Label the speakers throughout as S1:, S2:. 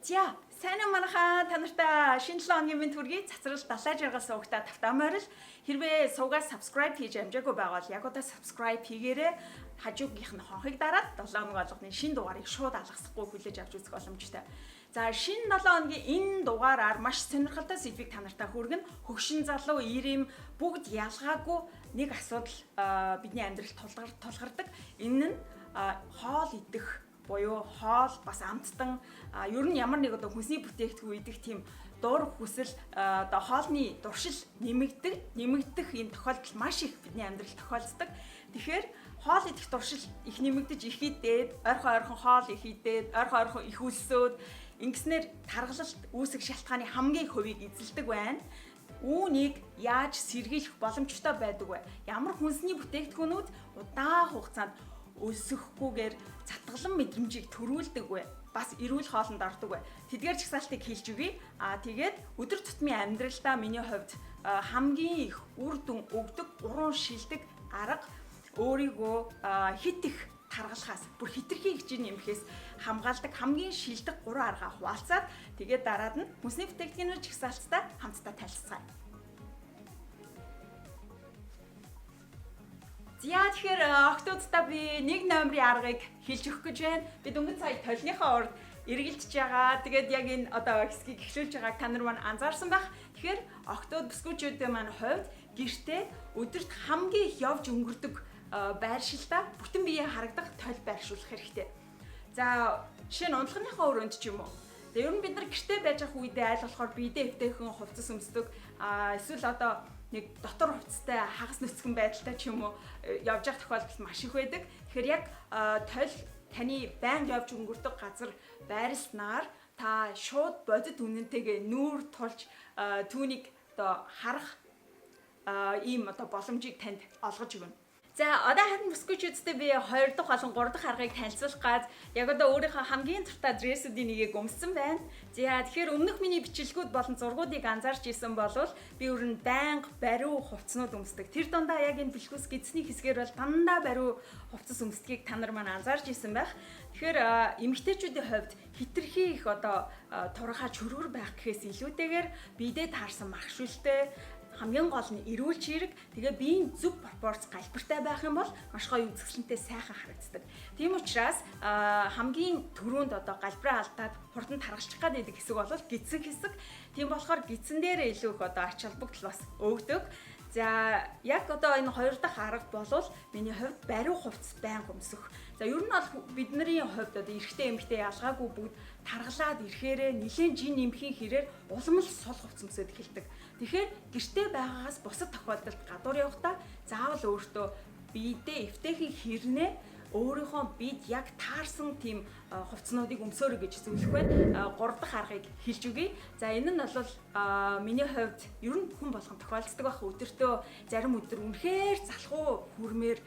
S1: За сайн уу манайхаа та нартай шинэ 7 өдрийн мэнд хүргэе. Цацрал далай жаргал суугатаа тавтаа морил. Хэрвээ суугаад subscribe хийж амжаагүй байгаа бол яг удаа subscribe хийгээрэй. Хажуугийнх нь хонхыг дараад 7 өнөг болгоны шинэ дугаарыг шууд алгасахгүй хүлээж авч үзэх боломжтой. За шинэ 7 өдрийн энэ дугаараар маш сонирхолтой сэдвийг та нартай хүргэнэ. Хөгшин залуу, ирэм бүгд ялгаагүй нэг асуудал бидний амьдралд тулгардаг. Энэ нь хоол идэх буюу хоол бас амттан ер нь ямар нэг одоо хүнсний бүтээгдэхүүн идэх тийм дур хүсэл одоо хоолны дуршил нэмэгдэх ийм тохиолдол маш их бидний амьдралд тохиолддог. Тэгэхээр хоол идэх дуршил их нэмэгдэж их идээд ойрхон хоол их идээд ойрхон их өлсөөд ингэснээр таргалалт үүсэх шалтгааны хамгийн хувийг эзэлдэг байна. Үүнийг яаж сэргийлэх боломжтой байдаг вэ? Ямар хүнсний бүтээгдэхүүнүүд удаан хугацаанд өсөхгүйгээр цатгалан мэдрэмжийг төрүүлдэг вэ? Бас эрүүл хоолнд ордог вэ? Тэдгээр чагсаалтыг хэлж өгье. Тэгээд өдөр тутмын амьдралдаа миний хувьд хамгийн их үр дүн өгдөг, уран шилдэг арга өөрийгөө хит их таргалахаас, бүр хитрхи хичээн нэмэхээс хамгаалдаг хамгийн шилдэг 3 аргаа хуваалцаад тэгээд дараад нь хүнсний бүтээгдэхүүнийн чагсаалттай хамтдаа танилцгаая. За тэгэхээр октодтой би нэг номерын аргыг хэлж өгөх гэж байна. Би дөнгөж сая толныхоо урд эргэлдэж байгаа. Тэгээд яг энэ одоо хэсгийг эхлүүлж байгааг та нар маань анзаарсан байх. Тэгэхээр октод бүсгүүчүүдийн маань хувьд гэртээ өдөрт хамгийн их явж өнгөрдөг байршилтаа бүтэн биеэ харагдах толь байршуулах хэрэгтэй. За жишээ нь унтлагынхаа өрөөнд ч юм уу. Тэгээд ер нь бид нар гэртээ байж ах үедээ айл болохоор биедээ эвтэйхэн хувцас өмсдөг. Эсвэл одоо нэг дотор хувцастай хагас нүцгэн байдалтай ч юм уу явж явах тохиолдол маш их байдаг. Тэгэхээр яг толь таны байнга явж өнгөрдөг газар байрлснаар та шууд бодит үнэнтэйгээ нүүр тулж түүнийг одоо харах ийм одоо боломжийг танд олгож өгнө. За одоо харин бүсгүүчүүдтэй би 2 дахь болон 3 дахь аргыг танилцуулах гад яг одоо өөрийнхөө хамгийн дуртай дрессүүдийн нэгийг өмссөн байна. За тэгэхээр өмнөх миний бичлэгүүд болон зургуудыг анзаарч ирсэн бол би өрн байнга бариу хувцснууд өмсдөг. Тэр дундаа яг энэ бэлгүүс гидсний хэсгээр бол дандаа бариу хувцас өмсдгийг та нар маань анзаарч ирсэн байх. Тэгэхээр эмэгтэйчүүдийн хувьд хитрхи их одоо турхаа чөрөөр байх гэхээс илүүтэйгээр биедээ таарсан махшилтэй хамгийн гол нь эрүүл чирэг, тэгээ биеийн зөв пропорц галбартай байх юм бол маш гоё үзэсгэлэнтэй сайхан харагддаг. Тийм учраас хамгийн түрүүнд одоо галбраа алдаад хурдан таргалчих гээд байдаг хэсэг бол гидсэн хэсэг. Тийм болохоор гидсэн дээр илүү их одоо ач холбогдол бас өгдөг. За яг одоо энэ 2 дахь арга болвол миний хувьд бариу хувцас байнга өмсөх. За ер нь бол бидний хувьд одоо эрэгтэй эмэгтэй ялгаагүй бүгд таргалаад ирэхээрээ нэлээд жин нэмхийн хэрээр улам л сул хувцас өмсөд эхэлдэг. Тэгэхээр гэртээ байгаагаас бусад тохиолдолд гадуур явахдаа заавал өөртөө биедээ эвтэйхэн хэрнээ өөрийнхөө бид яг таарсан тийм хувцснуудыг өмсөөрэй гэж зөвлөх байна. 3 дахь аргыг хэлж өгье. За энэ нь бол миний хувьд ер нь хүн болгон тохиолддог байх. Өдөртөө зарим өдөр үнэхээр залхуу хүрмээр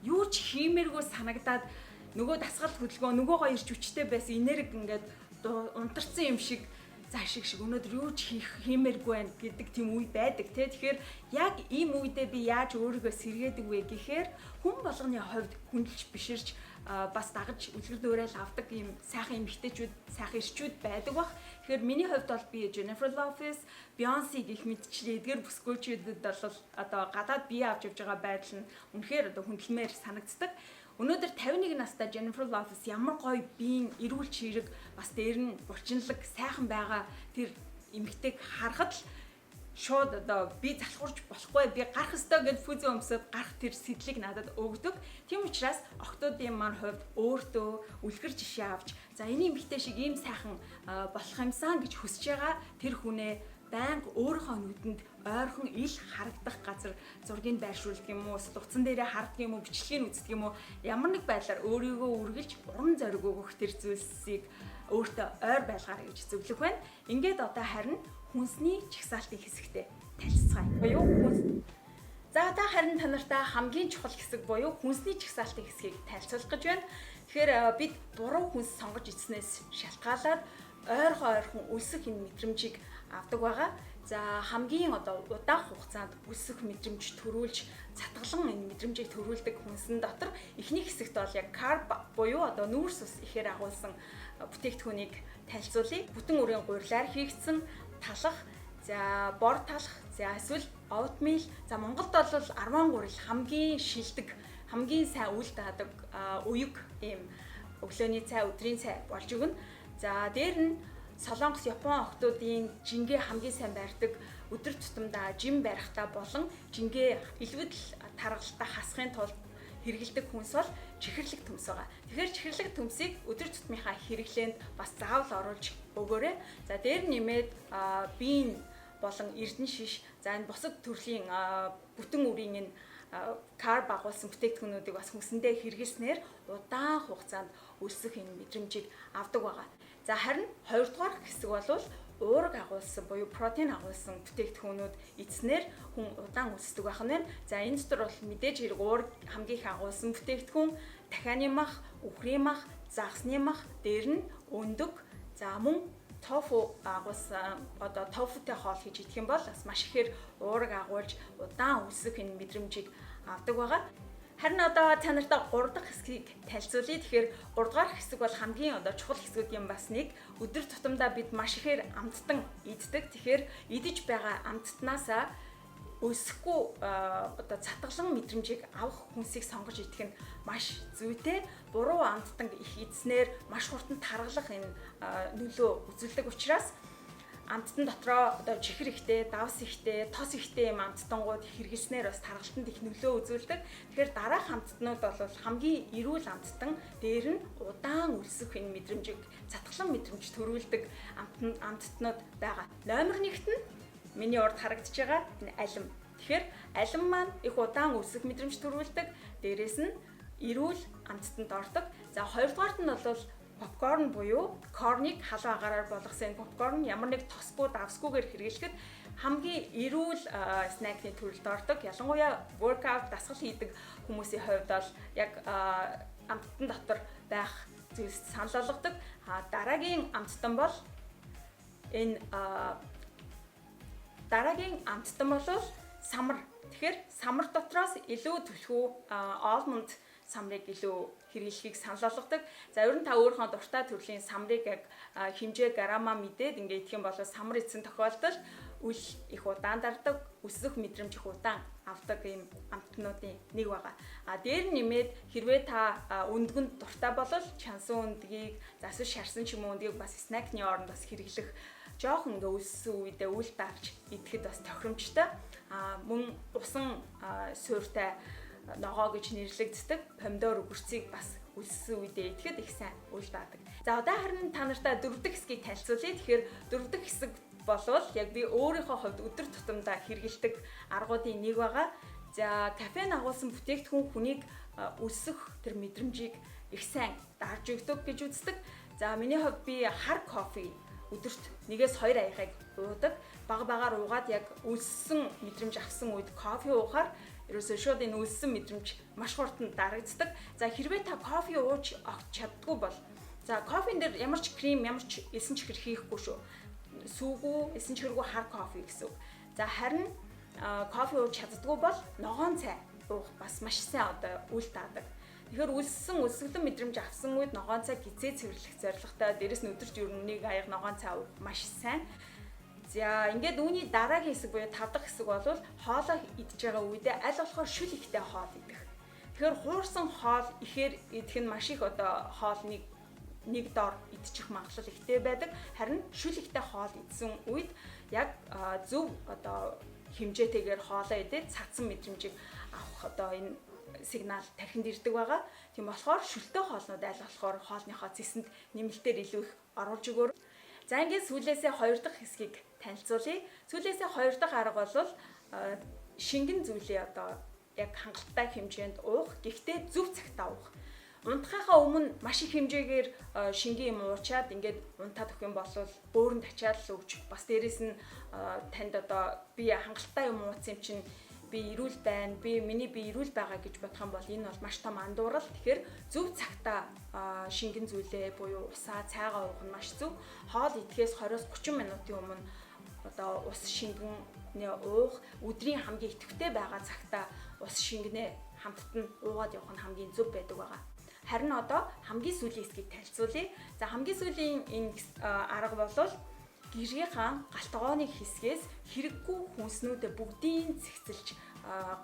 S1: юу ч хиймээргүй санагдаад нөгөө дасгал хөдөлгөөн нөгөөгөө ирж хүчтэй байсан энерги ингээд унтарсан юм шиг заашиг шиг өнөөдөр юу ч хиймээргүй байна гэдэг тийм үе байдаг тий. Тэгэхээр яг ийм үедээ би яаж өөрийгөө сэргээдэг вэ гэхээр хүн болгоны хувьд хүндэлж биширч бас дагаж үлгэр дуурайл авдаг ийм сайхан эмэгтэйчүүд, сайхан ирчүүд байдаг бах. Тэгэхээр миний хувьд бол би Jennifer Lopez, Beyoncé гэх мэтчлээ эдгээр бүсгүүчүүдэд бол одоо гадаад бие авч явж байгаа байдал нь үнэхээр одоо хүндэлмээр санагддаг. Өнөөдөр 51 настай Jennifer Lopez ямар гоё биеийн эрүүл чирэг бас дээр нь булчинлаг сайхан байгаа тэр эмэгтэйг харахад л шууд одоо би залхуурч болохгүй би гарах ёстой гэж фүзээ өмсөд гарах тэр сэтлийг надад өгдөг. Тийм учраас октодын маань хувьд өөртөө үлгэр жишээ авч за энэ эмэгтэй шиг ийм сайхан болох юмсан гэж хүсэж байгаа тэр хүнээ байнга өөрийнхөө нүдэнд ойрхон ил харагдах газар зургийг байршуулдаг юм уу, утсан дээрээ харддаг юм уу, бичлэгийг үздэг юм уу, ямар нэг байдлаар өөрийгөө үргэлж уран зориг өгөх тэр зүйлсийг өөртөө ойр байлгаарай гэж зөвлөх байна. Ингээд одоо харин хүнсний чагсаалтын хэсэгтээ танилцгаая. Буюу хүнс. За одоо харин та нартай хамгийн чухал хэсэг буюу хүнсний чагсаалтын хэсгийг танилцуулах гэж байна. Тэгэхээр бид буруу хүнс сонгож идснээс шалтгаалаад ойрхон өлсөх энэ мэдрэмжийг авдаг байгаа. За хамгийн одоо удаан хугацаанд өсөх мэдрэмж төрүүлж цатгалан энэ мэдрэмжийг төрүүлдэг хүнсэн дотор эхний хэсэгт бол яг карб буюу одоо нүүрс ус ихээр агуулсан бүтээгдэхүүнийг танилцуулъя. Бүтэн үрийн гурилаар хийгдсэн талах, за бор талах, за эсвэл oatmeal. За Монголд бол арван гурил хамгийн шилдэг, хамгийн сайн үйл даадаг уяг ийм өглөөний цай, өдрийн цай болж өгнө. За дээр нь Солонгос, Япон охтуудын жингээ хамгийн сайн барьдаг, өдөр тутамдаа жим барихтаа болон жингээ илвэдл таргалалтаа хасахын тулд хэрэгэлдэг хүнс бол чихэрлэг төмс байгаа. Тэгэхээр чихэрлэг төмсийг өдөр тутмынхаа хэрэглээнд бас заавал оруулж өгөөрэй. За дээр нэмээд биеийн болон эрдэнэ шиш, за энэ бусад төрлийн бүтэн үрийн энэ карб агуулсан бүтээгдэхүүнүүдийг бас хүнсэндээ хэрэглэснээр удаан хугацаанд өсөх энэ мэдрэмжийг авдаг байгаа. За харин хоёрдугаар хэсэг бол уураг агуулсан буюу протеин агуулсан бүтээгдэхүүнүүд эцснээр хүн удаан өсдөг байх нь. За энэ дотор бол мэдээж хэрэг уураг хамгийн их агуулсан бүтээгдэхүүн, дахианы мах, үхрийн мах, загсны мах, дээр нь өндөг, за мөн тофу агуулсан тофутэй хоол хийж идэх юм бол бас маш ихээр уураг агуулж удаан өсөх энэ мэдрэмжийг авдаг байгаа. Харин та нарт 3 дахь хэсгийг танилцуулъя. Тэгэхээр 3 дугаар хэсэг бол хамгийн чухал хэсгүүдийн бас нэг. Өдөр тутамдаа бид маш ихээр амттан иддэг. Тэгэхээр идэж байгаа амттнаасаа өсөхгүй цатгалан мэдрэмжийг авах хүнсийг сонгож идэх нь маш зүйтэй. Буруу амттан их идснээр маш хурдан таргалах энэ нөлөө үзүүлдэг учраас амттан дотроо чихэр ихтэй, давс ихтэй, тос ихтэй юм амттангууд хэрэглэснээр бас таргалтанд их нөлөө үзүүлдэг. Тэгэхээр дараах амттнууд бол хамгийн эрүүл амттан, дээр нь удаан өсөх энэ мэдрэмжийг, цатгалан мэдрэмж төрүүлдэг амттнууд байгаа. Номер 1-т нь миний урд харагдаж байгаа энэ алим. Тэгэхээр алим маань их удаан өсөх мэдрэмж төрүүлдэг. Дээрээс нь эрүүл амттанд ордог. За хоёрдугаарт нь бол попкорн буюу корныг халуун агаараар болгосон попкорн ямар нэг тосгүй давсгүйгээр хэрэглэхэд хамгийн эрүүл снекны төрөлд ордог. Ялангуяа workout дасгал хийдэг хүмүүсийн хувьд бол яг амттан дотор байх зүйлс санал болгодог. Дараагийн амттан бол энэ самар. Тэгэхээр самар дотроос илүү түлхүү almond самрыг илүү хэрэглэхийг санал болгодог. За ер нь та өөрийнхөө дуртай төрлийн самрыг яг хэмжээ грамма мэдээд ингээд идэх юм бол самар идсэн тохиолдолд үл их удаан дардаг, өсөх мэдрэмж их удаан авдаг ийм амтнуудын нэг байгаа. Дээр нэмээд хэрвээ та өндгөнд дуртай бол чансан өндгийг, засвар шарсан ч юм уу өндгийг бас снекны оронд бас хэрэглэх жоохон ингээ өссөн үедээ үл дарж идэхэд бас тохиромжтой. Мөн усан суурьтай ногоо гэж нэрлэгддэг помидор өгөрцгийг бас үлссэн үедээ идэхэд их сайн үл даадаг. За одоо харин та нартай 4 дахь хэсгийг танилцуулъя. Тэгэхээр 4 дахь хэсэг болвол яг би өөрийнхөө хувьд өдөр тутамдаа хэрэгэлдэг аргуудын нэг байгаа. За кофеин агуулсан бүтээгдэхүүн хүнийг өсөх тэр мэдрэмжийг их сайн дарж өгдөг гэж үздэг. За миний хувьд би хар кофе өдөрт 1-2 аяхыг уудаг. Бага уугаад яг үлссэн мэдрэмж авсан үед кофе уухаар ерөөсөө шууд энэ үлссэн мэдрэмж маш хурдан дарагддаг. За хэрвээ та кофе ууж огт чаддгүй бол за кофен дээр ямар ч крем, ямар ч эсэн чихэр хийхгүй шүү. Сүүгүү, эсэн чихэргүй хар кофе гэсэн үг. За харин кофе ууж чаддгүй бол ногоон цай уух бас маш сайн үйл даадаг. Тэгэхээр үлссэн өсгөлэн мэдрэмж авсан үед ногоон цай гизээ цэвэрлэх зорилготой. Дээрэс нь өдөрт ер нь 1 аяга ногоон цай уух маш сайн. За ингээд үүний дараагийн хэсэг буюу 5 дахь хэсэг бол хоолоо идж байгаа үедээ аль болохоор шүл ихтэй хоол идэх. Тэгэхээр хуурсан хоол ихээр идэх нь маш их хоол нэг доор идчих магадлал ихтэй байдаг. Харин шүл ихтэй хоол идсэн үед яг зөв хэмжээтэйгээр хоолоо идээд цацсан мэдрэмжийг авах энэ сигнал тархинд ирдэг байгаа. Тийм болохоор шүлтэй хоолнууд аль болохоор хоолныхоо цэсэнд нэмэлтээр илүү их оруулж өгөөр. За ингээд сүүлээсээ 2 дахь хэсгийг танилцуулъя. Сүүлээсээ 2 дахь арга бол шингэн зүйлээ яг хангалттай хэмжээнд уух, гэхдээ зөв цагтаа уух. Унтахынхаа өмнө маш их хэмжээгээр шингэн юм уучаад ингээд унтаад өгөх юм бол бөөрөнд ачаал л өгч бас дээрэс нь танд би хангалттай юм ууцсан юм чинь би эрүүл байна, миний би эрүүл байгаа гэж бодох юм бол энэ бол маш том андуурал. Тэгэхээр зөв цагтаа шингэн зүйлээ буюу усаа, цайгаа уух нь маш зөв. Хоол идэхээс 20-30 минутын өмнө ус шингэнээ уух, өдрийн хамгийн идэвхтэй байгаа цагтаа ус шингэнээ хамтд нь уугаад явах нь хамгийн зөв байдаг байгаа. Харин одоо хамгийн сүүлийн хэсгийг танилцуулъя. За хамгийн сүүлийн энэ арга бол гэргийнхаа галтгооны хэсгээс хэрэггүй хүнснүүдэд бүгдийг цэгцэлж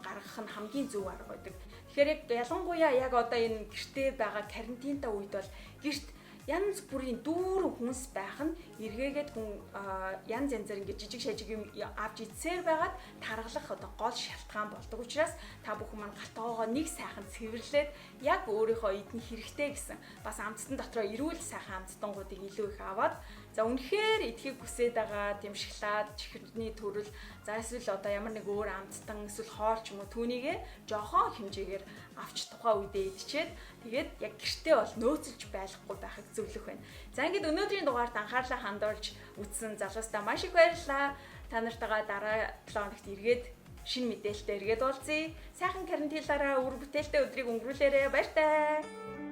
S1: гаргах нь хамгийн зөв арга байдаг. Тэгэхээр ялангуяа яг одоо энэ гэртээ байгаа карантинтай үед бол гэрт янз бүрийн дүүрэн хүнс байх нь эргээгээд хүн янз янзаар ингэж жижиг шажиг юм авч идсээр байгаад таргалах одоо гол шалтгаан болдог учраас та бүхэн маань галтгоогоо нэг сайхан цэвэрлээд яг өөрийнхөө идэх хэрэгтэй гэсэн бас амттан дотроо эрүүл сайхан амттангуудыг илүү их аваад за үнэхээр идэхийг хүсээд байгаа тийм шоколад, чихэрний төрөл за эсвэл одоо ямар нэг өөр амттан эсвэл хоол ч юм уу түүнийгээ жохон хэмжээгээр авч тухайн үедээ идчихэд тэгээд яг гэртээ бол нөөцөлж байхгүй байхыг зөвлөх байна. За ингээд өнөөдрийн дугаарт анхаарлаа хандуулж үзсэн залуустаа маш их баярлалаа. Та нартайгаа дараа 7 хоногт эргээд шинэ мэдээлэлтэй эргээд уулзъя. Сайхан карантинлаараа үр бүтээлтэй өдрийг өнгөрүүлээрэй. Баяр таа.